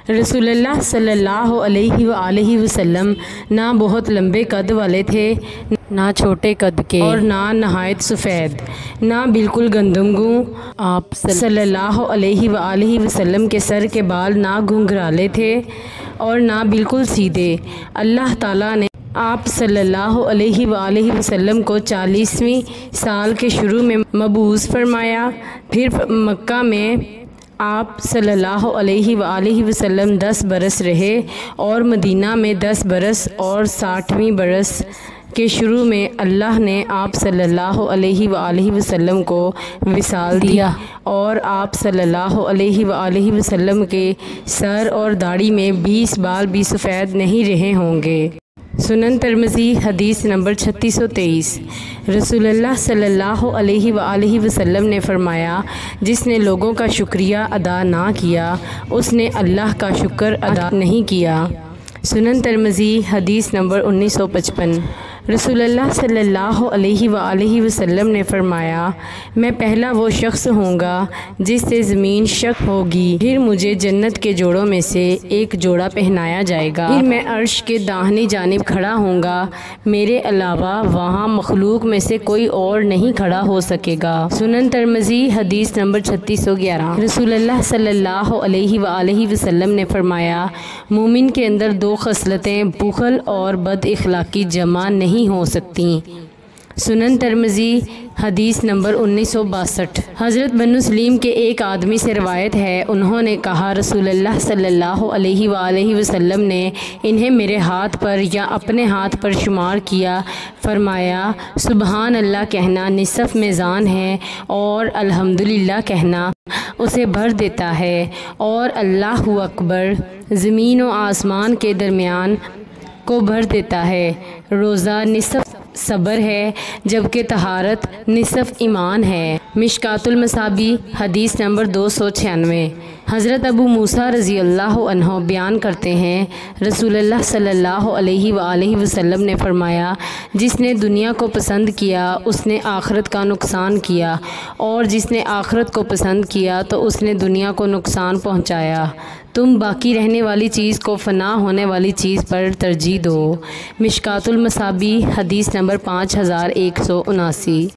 रसूलुल्लाह सल्लल्लाहु अलैहि वसल्लम ना बहुत लंबे कद वाले थे, ना छोटे कद के, और ना नहायत सफ़ेद, ना बिल्कुल गंदमगू। आप सल्लल्लाहु अलैहि वसल्लम के सर के बाल ना घुंघराले थे और ना बिल्कुल सीधे। अल्लाह ताला ने आप सल्लल्लाहु अलैहि वसल्लम को 40वीं साल के शुरू में मबूस फरमाया। फिर मक्का में आप सल्लल्लाहु अलैहि वसल्लम 10 बरस रहे और मदीना में 10 बरस, और 60वीं बरस के शुरू में अल्लाह ने आप सल्लल्लाहु अलैहि वसल्लम को विसाल दिया और आप सल्लल्लाहु अलैहि वसल्लम के सर और दाढ़ी में 20 बाल भी सफ़ेद नहीं रहे होंगे। सुनन तिरमिज़ी हदीस नंबर 3623। रसूलुल्लाह सल्लल्लाहु अलैहि वसल्लम ने फ़रमाया, जिसने लोगों का शुक्रिया अदा ना किया उसने अल्लाह का शुक्र अदा नहीं किया। सुनन तिरमिज़ी हदीस नंबर 1955। रसूलुल्लाह सल्लल्लाहु अलैहि वसल्लम ने फ़रमाया, मैं पहला वो शख्स होऊंगा जिससे ज़मीन शक होगी, फिर मुझे जन्नत के जोड़ों में से एक जोड़ा पहनाया जाएगा, फिर मैं अर्श के दाहिनी जानिब खड़ा होऊंगा, मेरे अलावा वहाँ मखलूक में से कोई और नहीं खड़ा हो सकेगा। सुनन तिरमिज़ी हदीस नंबर 3611। रसूलुल्लाह सल्लल्लाहु अलैहि वसल्लम ने फ़रमाया, मोमिन के अंदर 2 खसलतें बुखल और बद इखलाकी जमा नहीं हो सकती। सुनन तिरमिज़ी हदीस नंबर 1962। हज़रत बनु सलीम के एक आदमी से रवायत है, उन्होंने कहा, रसूलुल्लाह सल्लल्लाहु अलैहि वसल्लम ने इन्हें मेरे हाथ पर या अपने हाथ पर शुमार किया। फरमाया, सुबहान अल्लाह कहना निसफ़ मीज़ान है और अल्हम्दुलिल्लाह कहना उसे भर देता है, और अल्लाहु अकबर ज़मीन व आसमान के दरमियान को भर देता है। रोज़ा निसफ़ सब्र है, जबकि तहारत निसफ़ ईमान है। मिशकातुल मसाबी हदीस नंबर 296। हज़रत अबू मूसा रज़ी अल्लाह अन्हो बयान करते हैं, रसूलुल्लाह सल्लल्लाहु अलैहि वसल्लम ने फ़रमाया, जिसने दुनिया को पसंद किया उसने आखिरत का नुकसान किया, और जिसने आखिरत को पसंद किया तो उसने दुनिया को नुकसान पहुँचाया। तुम बाकी रहने वाली चीज़ को फ़ना होने वाली चीज़ पर तरजीह दो। मिशकातुल मसाबी हदीस नंबर 5179।